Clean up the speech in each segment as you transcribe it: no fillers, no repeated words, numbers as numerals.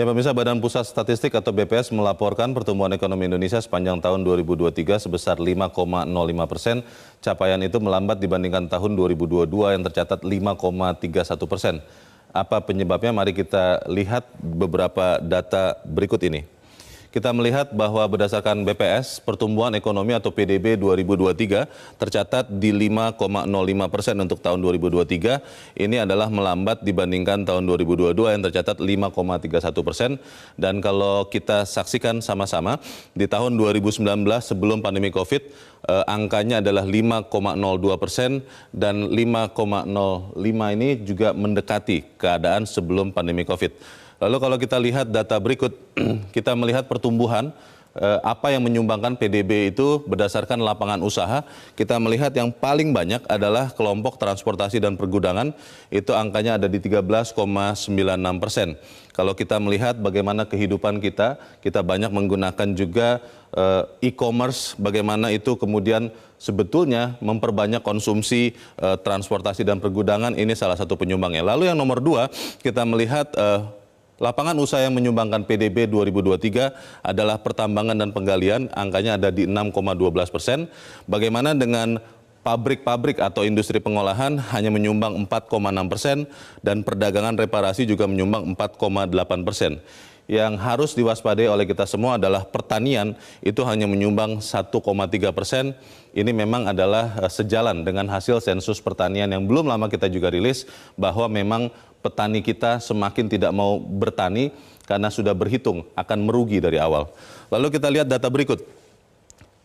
Ya, pemirsa, Badan Pusat Statistik atau BPS melaporkan pertumbuhan ekonomi Indonesia sepanjang tahun 2023 sebesar 5,05%. Capaian itu melambat dibandingkan tahun 2022 yang tercatat 5,31%. Apa penyebabnya? Mari kita lihat beberapa data berikut ini. Kita melihat bahwa berdasarkan BPS, pertumbuhan ekonomi atau PDB 2023 tercatat di 5,05% untuk tahun 2023. Ini adalah melambat dibandingkan tahun 2022 yang tercatat 5,31%. Dan kalau kita saksikan sama-sama, di tahun 2019 sebelum pandemi COVID, angkanya adalah 5,02% dan 5,05 ini juga mendekati keadaan sebelum pandemi COVID. Lalu kalau kita lihat data berikut, kita melihat pertumbuhan apa yang menyumbangkan PDB itu berdasarkan lapangan usaha. Kita melihat yang paling banyak adalah kelompok transportasi dan pergudangan, itu angkanya ada di 13,96%. Kalau kita melihat bagaimana kehidupan kita banyak menggunakan juga e-commerce, bagaimana itu kemudian sebetulnya memperbanyak konsumsi transportasi dan pergudangan, ini salah satu penyumbangnya. Lalu yang nomor 2, kita melihat lapangan usaha yang menyumbangkan PDB 2023 adalah pertambangan dan penggalian, angkanya ada di 6,12%. Bagaimana dengan pabrik-pabrik atau industri pengolahan hanya menyumbang 4,6% dan perdagangan reparasi juga menyumbang 4,8%. Yang harus diwaspadai oleh kita semua adalah pertanian, itu hanya menyumbang 1,3%. Ini memang adalah sejalan dengan hasil sensus pertanian yang belum lama kita juga rilis, bahwa memang petani kita semakin tidak mau bertani karena sudah berhitung akan merugi dari awal. Lalu kita lihat data berikut.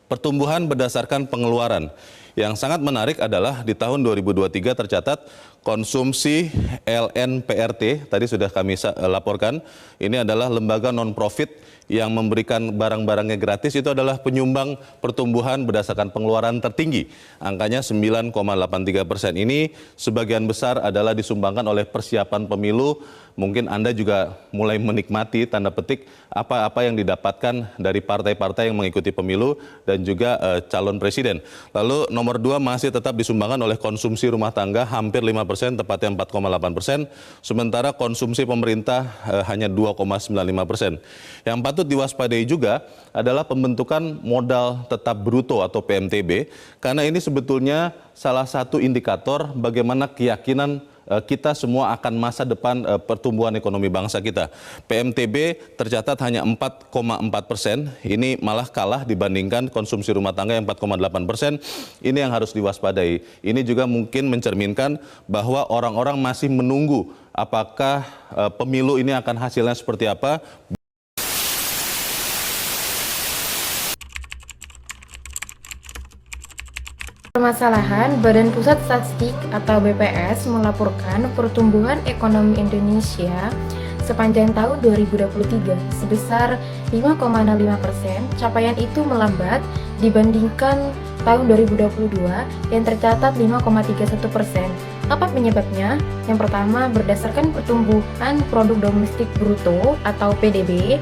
Pertumbuhan berdasarkan pengeluaran. Yang sangat menarik adalah di tahun 2023 tercatat konsumsi LNPRT, tadi sudah kami laporkan, ini adalah lembaga non-profit yang memberikan barang-barangnya gratis, itu adalah penyumbang pertumbuhan berdasarkan pengeluaran tertinggi. Angkanya 9,83%. Ini sebagian besar adalah disumbangkan oleh persiapan pemilu. Mungkin Anda juga mulai menikmati, tanda petik, apa-apa yang didapatkan dari partai-partai yang mengikuti pemilu dan juga calon presiden. Lalu nomor 2 masih tetap disumbangkan oleh konsumsi rumah tangga hampir 5%, tepatnya 4,8%. Sementara konsumsi pemerintah hanya 2,95%. Yang patut diwaspadai juga adalah pembentukan modal tetap bruto atau PMTB, karena ini sebetulnya salah satu indikator bagaimana keyakinan kita semua akan masa depan pertumbuhan ekonomi bangsa kita. PMTB tercatat hanya 4,4%, ini malah kalah dibandingkan konsumsi rumah tangga yang 4,8%. Ini yang harus diwaspadai. Ini juga mungkin mencerminkan bahwa orang-orang masih menunggu apakah pemilu ini akan hasilnya seperti apa. Permasalahan, Badan Pusat Statistik atau BPS melaporkan pertumbuhan ekonomi Indonesia sepanjang tahun 2023 sebesar 5,05%. Capaian itu melambat dibandingkan tahun 2022 yang tercatat 5,31%. Apa penyebabnya? Yang pertama, berdasarkan pertumbuhan produk domestik bruto atau PDB,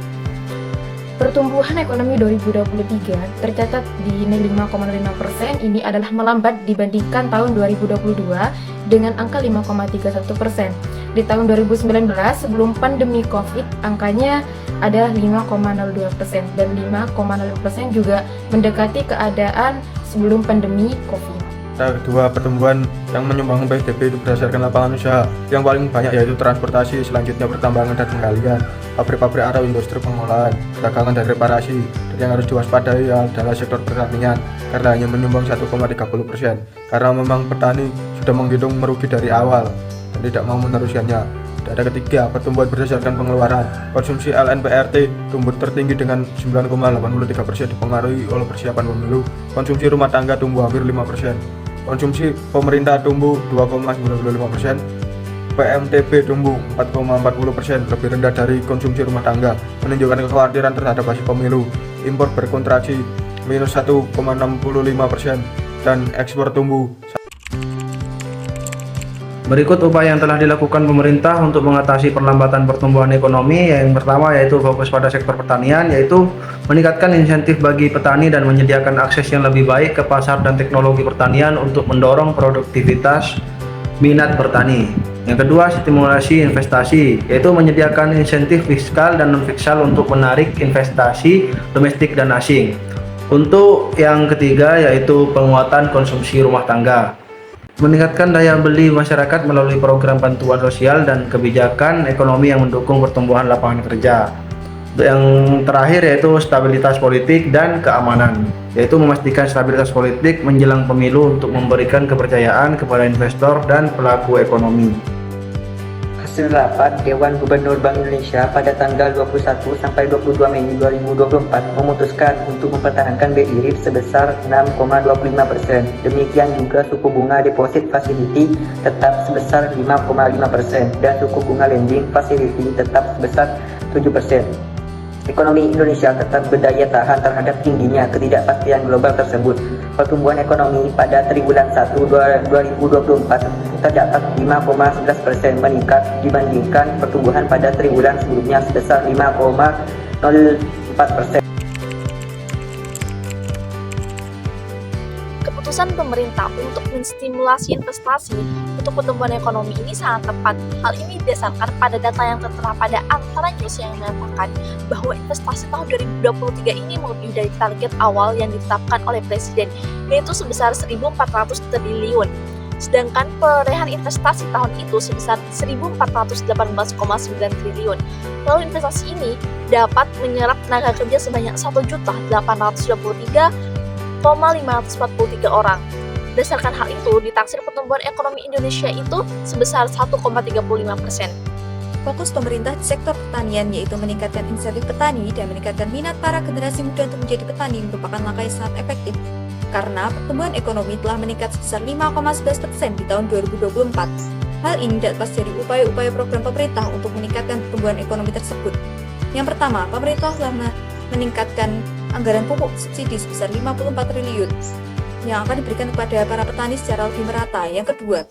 pertumbuhan ekonomi 2023 tercatat di 5,5%. Ini adalah melambat dibandingkan tahun 2022 dengan angka 5,31%. Di tahun 2019 sebelum pandemi COVID angkanya adalah 5,02% dan 5,02% juga mendekati keadaan sebelum pandemi COVID. Kedua, pertumbuhan yang menyumbang PDB itu berdasarkan lapangan usaha. Yang paling banyak yaitu transportasi, selanjutnya pertambangan dan penggalian, pabrik-pabrik atau industri pengolahan, perdagangan dan reparasi. Dan yang harus diwaspadai adalah sektor pertanian karena hanya menyumbang 1,30%. Karena memang petani sudah menghitung merugi dari awal dan tidak mau meneruskannya. Data ketiga, pertumbuhan berdasarkan pengeluaran. Konsumsi LNPRT tumbuh tertinggi dengan 9,83%, dipengaruhi oleh persiapan pemilu. Konsumsi rumah tangga tumbuh hampir 5%. Konsumsi pemerintah tumbuh 2,95%. PMTB tumbuh 4,40%, lebih rendah dari konsumsi rumah tangga, menunjukkan kekhawatiran terhadap hasil pemilu. Impor berkontraksi minus 1,65% dan ekspor tumbuh. Berikut upaya yang telah dilakukan pemerintah untuk mengatasi perlambatan pertumbuhan ekonomi. Yang pertama yaitu fokus pada sektor pertanian, yaitu meningkatkan insentif bagi petani dan menyediakan akses yang lebih baik ke pasar dan teknologi pertanian untuk mendorong produktivitas minat bertani. Yang kedua, stimulasi investasi, yaitu menyediakan insentif fiskal dan non-fiskal untuk menarik investasi domestik dan asing. Untuk yang ketiga, yaitu penguatan konsumsi rumah tangga, meningkatkan daya beli masyarakat melalui program bantuan sosial dan kebijakan ekonomi yang mendukung pertumbuhan lapangan kerja. Yang terakhir yaitu stabilitas politik dan keamanan, yaitu memastikan stabilitas politik menjelang pemilu untuk memberikan kepercayaan kepada investor dan pelaku ekonomi. Hasil rapat Dewan Gubernur Bank Indonesia pada tanggal 21 sampai 22 Mei 2024 memutuskan untuk mempertahankan BI rate sebesar 6,25%. Demikian juga suku bunga deposit facility tetap sebesar 5,5% dan suku bunga lending facility tetap sebesar 7%. Ekonomi Indonesia tetap berdaya tahan terhadap tingginya ketidakpastian global tersebut. Pertumbuhan ekonomi pada triwulan 1 2024 tercatat 5,11% meningkat dibandingkan pertumbuhan pada triwulan sebelumnya sebesar 5,04%. Keputusan pemerintah untuk menstimulasi investasi untuk pertumbuhan ekonomi ini sangat tepat. Hal ini didasarkan pada data yang tertera pada Antara News yang mengatakan bahwa investasi tahun 2023 ini melebihi dari target awal yang ditetapkan oleh Presiden, yaitu sebesar 1.400 triliun. Sedangkan perolehan investasi tahun itu sebesar 1.418,9 triliun. Lalu investasi ini dapat menyerap tenaga kerja sebanyak 1.823,543 orang. Berdasarkan hal itu, ditaksir pertumbuhan ekonomi Indonesia itu sebesar 1,35%. Fokus pemerintah di sektor pertanian yaitu meningkatkan insentif petani dan meningkatkan minat para generasi muda untuk menjadi petani merupakan langkah yang sangat efektif karena pertumbuhan ekonomi telah meningkat sebesar 5,11% di tahun 2024. Hal ini dapat dari upaya-upaya program pemerintah untuk meningkatkan pertumbuhan ekonomi tersebut. Yang pertama, pemerintah telah meningkatkan anggaran pupuk subsidi sebesar 54 triliun yang akan diberikan kepada para petani secara lebih merata. Yang kedua,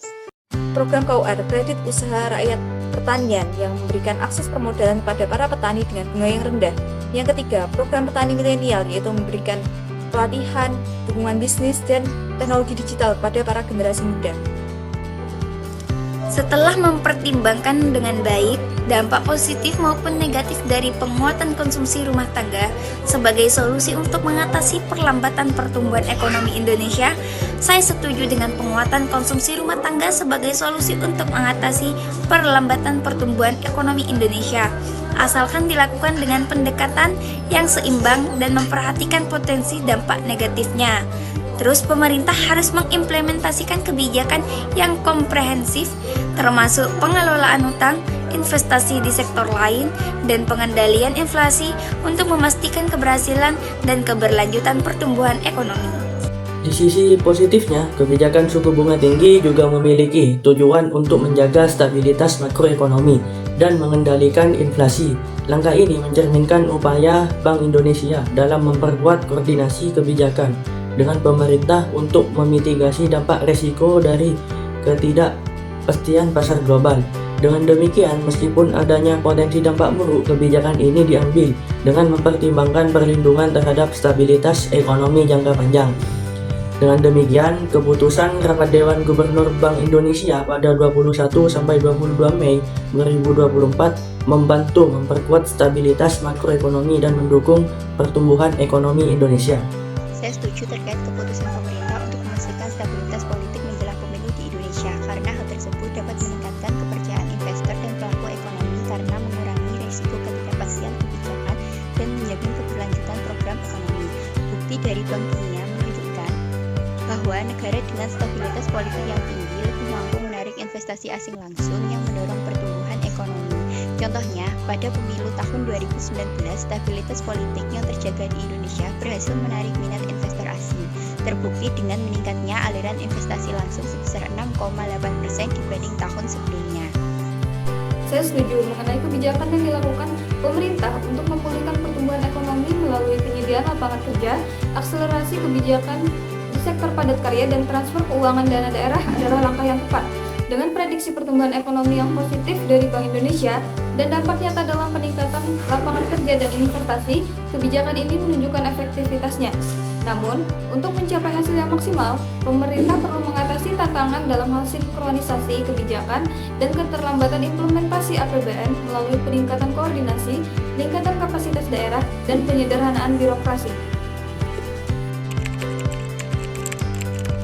program KUR kredit usaha rakyat pertanian yang memberikan akses permodalan kepada para petani dengan bunga yang rendah. Yang ketiga, program petani milenial yaitu memberikan pelatihan, dukungan bisnis, dan teknologi digital kepada para generasi muda. Setelah mempertimbangkan dengan baik dampak positif maupun negatif dari penguatan konsumsi rumah tangga sebagai solusi untuk mengatasi perlambatan pertumbuhan ekonomi Indonesia, saya setuju dengan penguatan konsumsi rumah tangga sebagai solusi untuk mengatasi perlambatan pertumbuhan ekonomi Indonesia, asalkan dilakukan dengan pendekatan yang seimbang dan memperhatikan potensi dampak negatifnya. Terus pemerintah harus mengimplementasikan kebijakan yang komprehensif termasuk pengelolaan utang, investasi di sektor lain, dan pengendalian inflasi untuk memastikan keberhasilan dan keberlanjutan pertumbuhan ekonomi. Di sisi positifnya, kebijakan suku bunga tinggi juga memiliki tujuan untuk menjaga stabilitas makroekonomi dan mengendalikan inflasi. Langkah ini mencerminkan upaya Bank Indonesia dalam memperkuat koordinasi kebijakan dengan pemerintah untuk memitigasi dampak resiko dari ketidakpastian pasar global. Dengan demikian, meskipun adanya potensi dampak buruk, kebijakan ini diambil dengan mempertimbangkan perlindungan terhadap stabilitas ekonomi jangka panjang. Dengan demikian, keputusan Rapat Dewan Gubernur Bank Indonesia pada 21 sampai 22 Mei 2024 membantu memperkuat stabilitas makroekonomi dan mendukung pertumbuhan ekonomi Indonesia. Saya setuju terkait keputusan pemerintah untuk memastikan stabilitas politik menjelang pemilu di Indonesia karena hal tersebut dapat meningkatkan kepercayaan investor dan pelaku ekonomi karena mengurangi risiko ketidakpastian kebijakan dan menjamin keberlanjutan program ekonomi. Bukti dari Bank Dunia menunjukkan bahwa negara dengan stabilitas politik yang tinggi lebih mampu menarik investasi asing langsung yang mendorong pertumbuhan ekonomi. Contohnya, pada pemilu tahun 2019, stabilitas politik yang terjaga di Indonesia berhasil menarik minat investor asing. Terbukti dengan meningkatnya aliran investasi langsung sebesar 6,8% dibanding tahun sebelumnya. Saya setuju mengenai kebijakan yang dilakukan pemerintah untuk memulihkan pertumbuhan ekonomi melalui penyediaan lapangan kerja, akselerasi kebijakan di sektor padat karya, dan transfer keuangan dana daerah adalah langkah yang tepat. Dengan prediksi pertumbuhan ekonomi yang positif dari Bank Indonesia dan dampak nyata dalam peningkatan lapangan kerja dan investasi, kebijakan ini menunjukkan efektivitasnya. Namun, untuk mencapai hasil yang maksimal, pemerintah perlu mengatasi tantangan dalam hal sinkronisasi kebijakan dan keterlambatan implementasi APBN melalui peningkatan koordinasi, peningkatan kapasitas daerah, dan penyederhanaan birokrasi.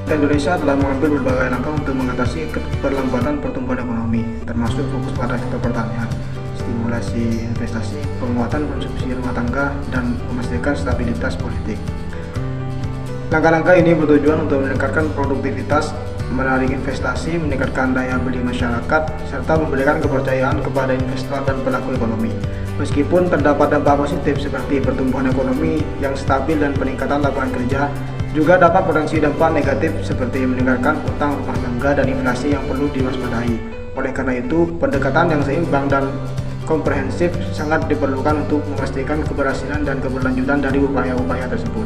Indonesia telah mengambil berbagai langkah untuk mengatasi keterlambatan pertumbuhan ekonomi, termasuk fokus pada sektor pertanian, stimulasi investasi, penguatan konsumsi rumah tangga, dan memastikan stabilitas politik. Langkah-langkah ini bertujuan untuk meningkatkan produktivitas, menarik investasi, meningkatkan daya beli masyarakat, serta memberikan kepercayaan kepada investor dan pelaku ekonomi. Meskipun terdapat dampak positif seperti pertumbuhan ekonomi yang stabil dan peningkatan lapangan kerja, juga dapat potensi dampak negatif seperti meningkatkan utang rumah tangga dan inflasi yang perlu diwaspadai. Oleh karena itu, pendekatan yang seimbang dan komprehensif sangat diperlukan untuk memastikan keberhasilan dan keberlanjutan dari upaya-upaya tersebut.